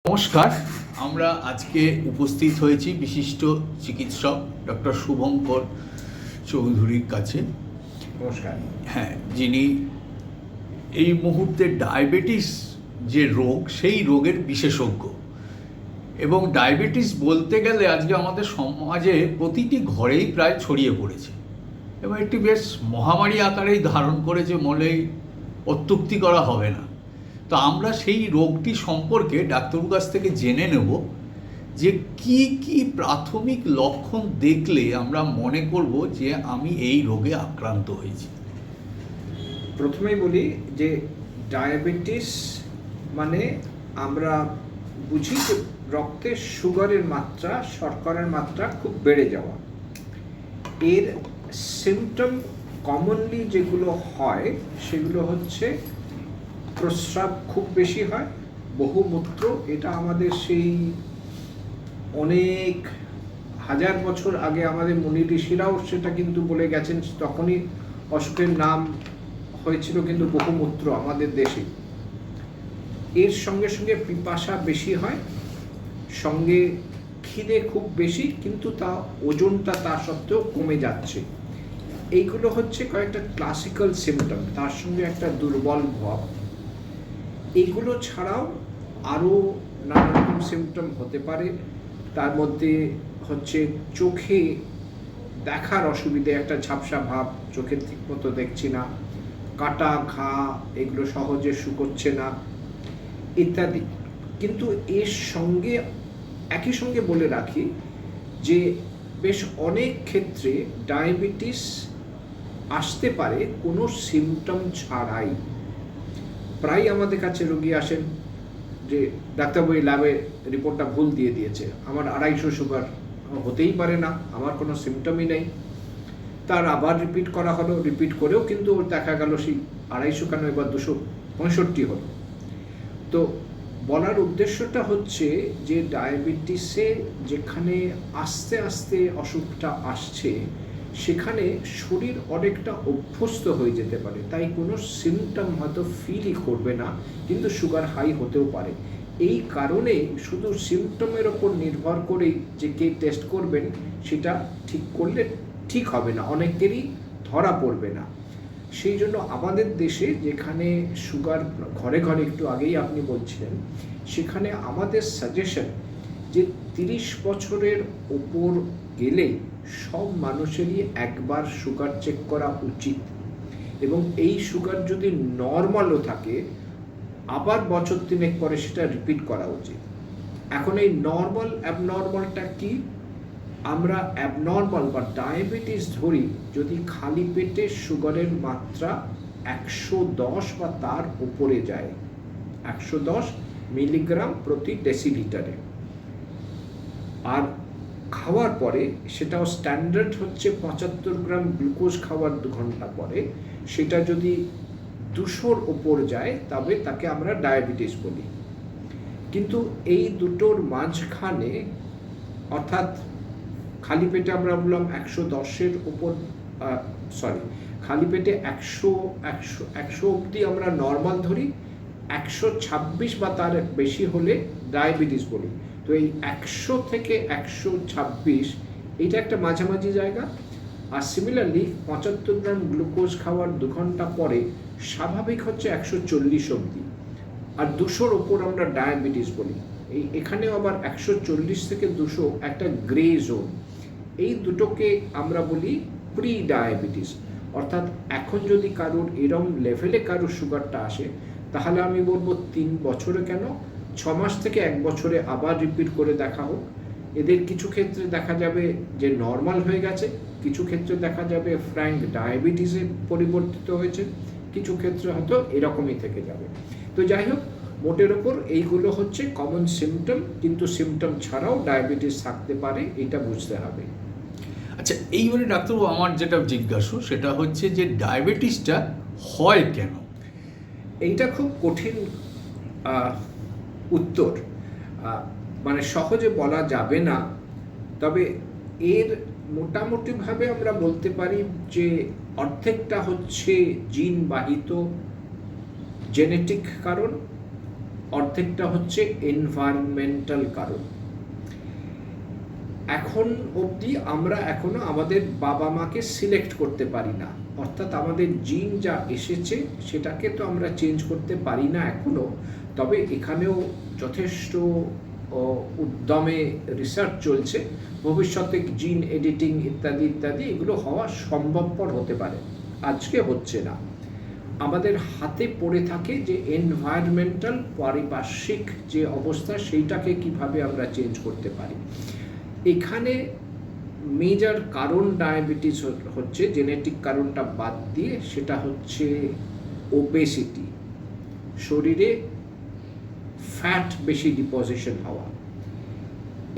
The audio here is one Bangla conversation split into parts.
নমস্কার, আমরা আজকে উপস্থিত হয়েছি বিশিষ্ট চিকিৎসক ডক্টর শুভঙ্কর চৌধুরীর কাছে। নমস্কার। হ্যাঁ, যিনি এই মুহূর্তে ডায়াবেটিস যে রোগ সেই রোগের বিশেষজ্ঞ। এবং ডায়াবেটিস বলতে গেলে আজকে আমাদের সমাজে প্রতিটি ঘরেই প্রায় ছড়িয়ে পড়েছে এবং একটি বেশ মহামারী আকারেই ধারণ করেছে বলেই অত্যুক্তি করা হবে না। তো আমরা সেই রোগটি সম্পর্কে ডাক্তারবাবুর কাছ থেকে জেনে নেব যে কি কি প্রাথমিক লক্ষণ দেখলে আমরা মনে করব যে আমি এই রোগে আক্রান্ত হয়েছি। প্রথমেই বলি যে ডায়াবেটিস মানে আমরা বুঝি যে রক্তে সুগারের মাত্রা, শর্করার মাত্রা খুব বেড়ে যাওয়া। এর সিমটম কমনলি যেগুলো হয় সেগুলো হচ্ছে প্রস্রাব খুব বেশি হয়, বহুমূত্র। এটা আমাদের সেই অনেক হাজার বছর আগে আমাদের মুনি ঋষিরাও সেটা কিন্তু বলে গেছেন, তখনই অসুখের নাম হয়েছিল কিন্তু বহুমূত্র আমাদের দেশে। এর সঙ্গে সঙ্গে পিপাসা বেশি হয়, সঙ্গে খিদে খুব বেশি, কিন্তু তা ওজনটা তা সত্ত্বেও কমে যাচ্ছে। এইগুলো হচ্ছে কয়েকটা ক্লাসিক্যাল সিমটম, তার সঙ্গে একটা দুর্বল ভাব। এইগুলো ছাড়াও আরও নানা রকম সিমটম হতে পারে। তার মধ্যে হচ্ছে চোখে দেখার অসুবিধে, একটা ঝাপসা ভাব, চোখে ঠিক মতো দেখছি না, কাটা ঘা এগুলো সহজে শুকোচ্ছে না ইত্যাদি। কিন্তু এর সঙ্গে একই সঙ্গে বলে রাখি যে বেশ অনেক ক্ষেত্রে ডায়াবেটিস আসতে পারে কোনো সিমটম ছাড়াই। প্রায় আমাদের কাছে রোগী আসেন যে ডাক্তারবাবু ল্যাবে রিপোর্টটা ভুল দিয়ে দিয়েছে, আমার 250 সুগার। হতেই পারে না, আমার কোনো সিমটমই নেই। তার আবার রিপিট করা হলো, রিপিট করেও কিন্তু দেখা গেল সেই 250 কেন এবার 265 হলো। তো বলার উদ্দেশ্যটা হচ্ছে যে ডায়াবেটিসে যেখানে আস্তে আস্তে অসুখটা আসছে সেখানে শরীর অনেকটা অভ্যস্ত হয়ে যেতে পারে, তাই কোনো সিমটম হয়তো ফিলই করবে না, কিন্তু সুগার হাই হতেও পারে। এই কারণে শুধু সিমটমের ওপর নির্ভর করেই যে কে টেস্ট করবেন সেটা ঠিক করলে ঠিক হবে না, অনেকেরই ধরা পড়বে না। সেই জন্য আমাদের দেশে যেখানে সুগার ঘরে ঘরে একটু আগেই আপনি বলছিলেন, সেখানে আমাদের সাজেশন যে 30 বছরের ওপর গেলে সব মানুষেরই একবার সুগার চেক করা উচিত, এবং এই সুগার যদি নর্মালও থাকে আবার বছর 3 পরে সেটা রিপিট করা উচিত। এখন এই নর্মাল অ্যাবনর্মালটা কি? আমরা অ্যাবনর্মাল বা ডায়াবেটিস ধরি যদি খালি পেটে সুগারের মাত্রা 110 বা তার উপরে যায়, 110 মিলিগ্রাম প্রতি ডেসিলিটারে। আর খাওয়ার পরে সেটাও স্ট্যান্ডার্ড হচ্ছে 75 গ্রাম গ্লুকোজ খাওয়ার 2 ঘন্টা পরে, সেটা যদি 200-র ওপর যায় তবে তাকে আমরা ডায়াবেটিস বলি। কিন্তু এই দুটোর মাঝখানে, অর্থাৎ খালি পেটে আমরা বললাম 110-এর উপর, খালি পেটে 100 অবধি আমরা নর্মাল ধরি, 126 বা তার বেশি হলে ডায়াবেটিস বলি। তো এই 100 থেকে 126 এটা একটা মাঝামাঝি জায়গা। আর সিমিলারলি 75 গ্রাম গ্লুকোজ খাওয়ার 2 ঘন্টা পরে স্বাভাবিক হচ্ছে 140 অবধি, আর 200-র ওপর আমরা ডায়াবেটিস বলি। এখানেও আবার 140 থেকে 200 একটা গ্রে জোন। এই দুটোকে আমরা বলি প্রি ডায়াবেটিস। অর্থাৎ এখন যদি কারোর এরম লেভেলে কারোর সুগারটা আসে তাহলে আমি বলবো 3 বছরে কেন 6 মাস থেকে 1 বছরে আবার রিপিট করে দেখা হোক। এদের কিছু ক্ষেত্রে দেখা যাবে যে নর্মাল হয়ে গেছে, কিছু ক্ষেত্রে দেখা যাবে ফ্র্যাঙ্ক ডায়াবেটিসে পরিবর্তিত হয়েছে, কিছু ক্ষেত্রে হয়তো এরকমই থেকে যাবে। তো যাই হোক, মোটের ওপর এইগুলো হচ্ছে কমন সিমটম, কিন্তু সিমটম ছাড়াও ডায়াবেটিস থাকতে পারে, এটা বুঝতে হবে। আচ্ছা, এইবারে ডাক্তারবাবু আমার যেটা জিজ্ঞাসা সেটা হচ্ছে যে ডায়াবেটিসটা হয় কেন? এইটা খুব কঠিন উত্তর, মানে সহজে বলা যাবে না। তবে এর মোটামুটিভাবে আমরা বলতে পারি যে অর্ধেকটা হচ্ছে জিন বাহিত জেনেটিক কারণ, অর্ধেকটা হচ্ছে এনভায়রনমেন্টাল কারণ। এখন অবধি আমরা এখনো আমাদের বাবা মাকে সিলেক্ট করতে পারি না, অর্থাৎ আমাদের জিন যা এসেছে সেটাকে তো আমরা চেঞ্জ করতে পারি না এখনো। তবে এখানেও যথেষ্ট উদ্যমে রিসার্চ চলছে, ভবিষ্যতে জিন এডিটিং ইত্যাদি ইত্যাদি এগুলো হওয়া সম্ভবপর হতে পারে, আজকে হচ্ছে না। আমাদের হাতে পড়ে থাকে যে এনভায়রনমেন্টাল, পারিপার্শ্বিক যে অবস্থা সেইটাকে কিভাবে আমরা চেঞ্জ করতে পারি। এখানে মেজর কারণ ডায়াবেটিস হচ্ছে, জেনেটিক কারণটা বাদ দিয়ে, সেটা হচ্ছে ওবেসিটি, শরীরে ফ্যাট বেশি ডিপোজিশন হওয়া।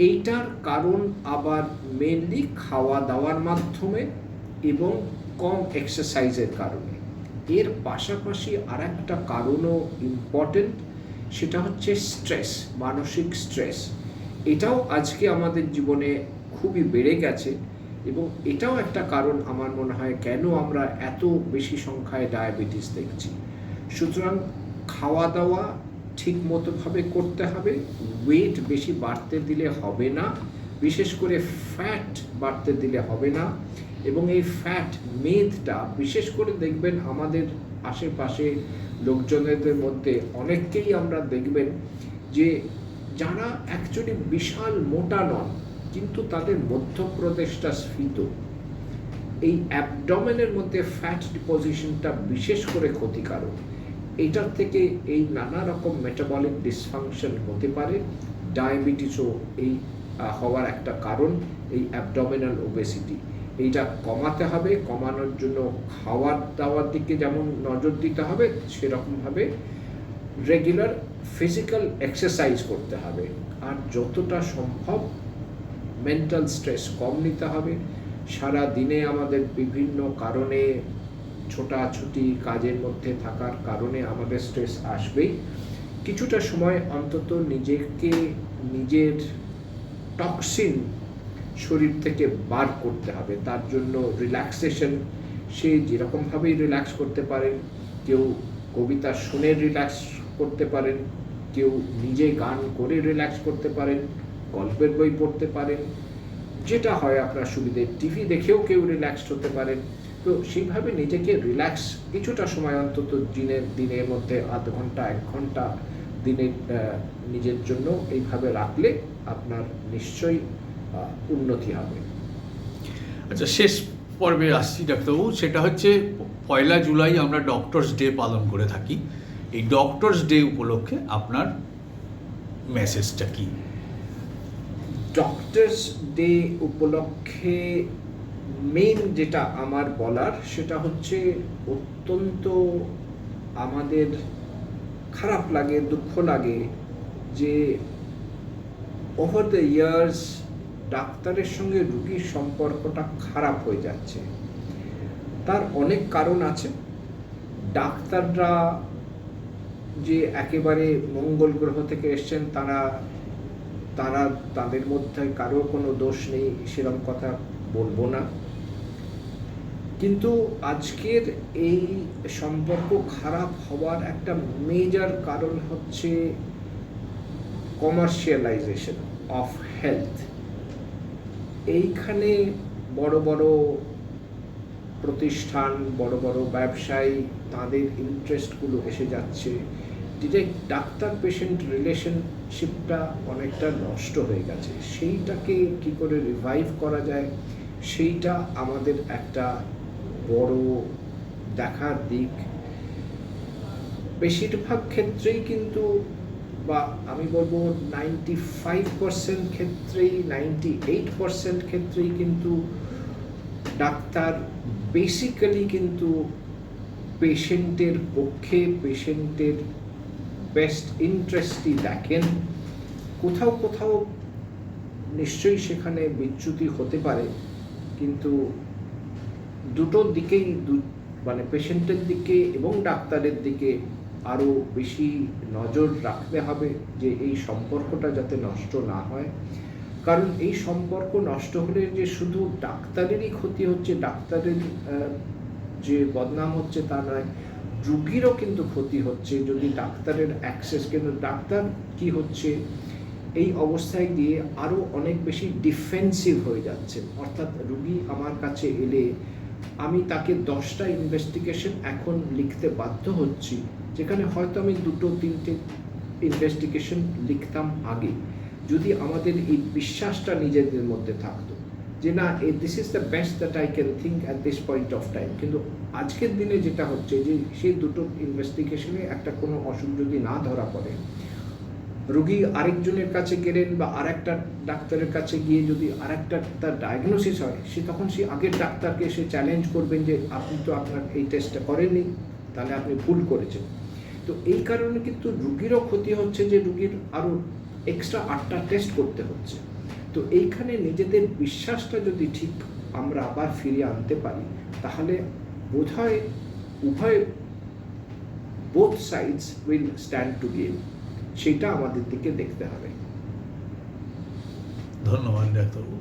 এইটার কারণ আবার মেনলি খাওয়া দাওয়ার মাধ্যমে এবং কম এক্সারসাইজের কারণে। এর পাশাপাশি আর একটা কারণও ইম্পর্টেন্ট, সেটা হচ্ছে স্ট্রেস, মানসিক স্ট্রেস। এটাও আজকে আমাদের জীবনে খুবই বেড়ে গেছে এবং এটাও একটা কারণ আমার মনে হয় কেন আমরা এত বেশি সংখ্যায় ডায়াবেটিস দেখছি। সুতরাং খাওয়া দাওয়া ঠিক মতোভাবে করতে হবে, ওয়েট বেশি বাড়তে দিলে হবে না, বিশেষ করে ফ্যাট বাড়তে দিলে হবে না। এবং এই ফ্যাট, মেদটা বিশেষ করে দেখবেন আমাদের আশেপাশে লোকজনদের মধ্যে অনেককেই আমরা দেখবেন যে যারা অ্যাকচুয়ালি বিশাল মোটা নন কিন্তু তাদের মধ্যপ্রদেশটা স্ফীত, এই অ্যাবডোমেনের মধ্যে ফ্যাট ডিপোজিশনটা বিশেষ করে ক্ষতিকারক। এইটার থেকে এই নানা রকম মেটাবলিক ডিসফাংশন হতে পারে। ডায়াবেটিসও এই হওয়ার একটা কারণ, এই অ্যাবডোমিনাল ওবেসিটি। এইটা কমাতে হবে, কমানোর জন্য খাওয়ার দাওয়ার দিকে যেমন নজর দিতে হবে, সেরকমভাবে রেগুলার ফিজিক্যাল এক্সারসাইজ করতে হবে। আর যতটা সম্ভব মেন্টাল স্ট্রেস কম নিতে হবে। সারা দিনে আমাদের বিভিন্ন কারণে, ছোটাছুটি কাজের মধ্যে থাকার কারণে আমাদের স্ট্রেস আসবেই। কিছুটা সময় অন্তত নিজেকে, নিজের টক্সিন শরীর থেকে বার করতে হবে। তার জন্য রিল্যাক্সেশন, সে যেরকমভাবেই রিল্যাক্স করতে পারেন। কেউ কবিতা শুনে রিল্যাক্স করতে পারেন, কেউ নিজে গান করে রিল্যাক্স করতে পারেন, গল্পের বই পড়তে পারেন, যেটা হয় আপনার সুবিধে। টিভি দেখেও কেউ রিল্যাক্সড হতে পারেন। তো সেইভাবে নিজেকে রিল্যাক্স কিছুটা সময় অন্তত দিনের মধ্যে আধ ঘন্টা 1 ঘন্টা দিনে নিজের জন্য এইভাবে রাখলে আপনার নিশ্চয়ই উন্নতি হবে। আচ্ছা, শেষ পর্বে আসছি ডাক্তারবাবু, সেটা হচ্ছে 1 জুলাই আমরা ডক্টরস ডে পালন করে থাকি। এই ডক্টরস ডে উপলক্ষে আপনার মেসেজটা কি? ডক্টরস ডে উপলক্ষে মেন যেটা আমার বলার সেটা হচ্ছে, অত্যন্ত আমাদের খারাপ লাগে, দুঃখ লাগে যে ওভার দ্য ইয়ার্স ডাক্তারের সঙ্গে রোগীর সম্পর্কটা খারাপ হয়ে যাচ্ছে। তার অনেক কারণ আছে। ডাক্তাররা যে একেবারে মঙ্গল গ্রহ থেকে এসছেন তাদের মধ্যে কারোর কোনো দোষ নেই, সেরকম কথা বলবো না। কিন্তু আজকের এই সম্পর্ক খারাপ হওয়ার একটা মেজর কারণ হচ্ছে কমার্শিয়ালাইজেশন অফ হেলথ। এইখানে বড় বড় প্রতিষ্ঠান, বড় বড় ব্যবসায়ী, তাদের ইন্টারেস্টগুলো এসে যাচ্ছে। ডিরেক্ট ডাক্তার পেশেন্ট রিলেশনশিপটা অনেকটা নষ্ট হয়ে গেছে। সেইটাকে কি করে রিভাইভ করা যায়, সেইটা আমাদের একটা বড় দেখার দিক। বেশিরভাগ ক্ষেত্রেই কিন্তু, বা আমি বলবো 95% ক্ষেত্রেই, 98% ক্ষেত্রেই কিন্তু ডাক্তার বেসিক্যালি কিন্তু পেশেন্টের পক্ষে, পেশেন্টের বেস্ট ইন্টারেস্টই দেখেন। কোথাও কোথাও নিশ্চয়ই সেখানে বিচ্যুতি হতে পারে, কিন্তু দুটো দিকেই, মানে পেশেন্টের দিকে এবং ডাক্তারের দিকে আরও বেশি নজর রাখতে হবে যে এই সম্পর্কটা যাতে নষ্ট না হয়। কারণ এই সম্পর্ক নষ্ট হলে যে শুধু ডাক্তারেরই ক্ষতি হচ্ছে, ডাক্তারের যে বদনাম হচ্ছে তা নয়, রুগীরও কিন্তু ক্ষতি হচ্ছে যদি ডাক্তারের অ্যাক্সেস, কিন্তু ডাক্তার কি হচ্ছে এই অবস্থায় গিয়ে আরও অনেক বেশি ডিফেন্সিভ হয়ে যাচ্ছে। অর্থাৎ রুগী আমার কাছে এলে আমি তাকে 10টা ইনভেস্টিগেশন এখন লিখতে বাধ্য হচ্ছি, যেখানে হয়তো আমি 2-3টে ইনভেস্টিগেশন লিখতাম আগে, যদি আমাদের এই বিশ্বাসটা নিজেদের মধ্যে থাকতো যে না, this is the best that I can think at this point of time. কিন্তু আজকের দিনে যেটা হচ্ছে যে সেই দুটো ইনভেস্টিগেশনে একটা কোনো অসুখ যদি না ধরা পড়ে, রোগী আরেকজনের কাছে গেলেন বা আরেকটা ডাক্তারের কাছে গিয়ে যদি আরেকটা তার ডায়াগনোসিস হয়, তখন সে আগের ডাক্তারকে সে চ্যালেঞ্জ করবেন যে আপনি তো আপনার এই টেস্টটা করেননি, তাহলে আপনি ভুল করেছেন। তো এই কারণে কিন্তু রুগীরও ক্ষতি হচ্ছে যে রুগীর আরও এক্সট্রা 8টা টেস্ট করতে হচ্ছে। তো এইখানে নিজেদের বিশ্বাসটা যদি ঠিক আমরা আবার ফিরিয়ে আনতে পারি, তাহলে বোধহয় উভয় both sides will stand to gain. সেটা আমাদের দিকে দেখতে হবে। ধন্যবাদ ডাক্তারবাবু।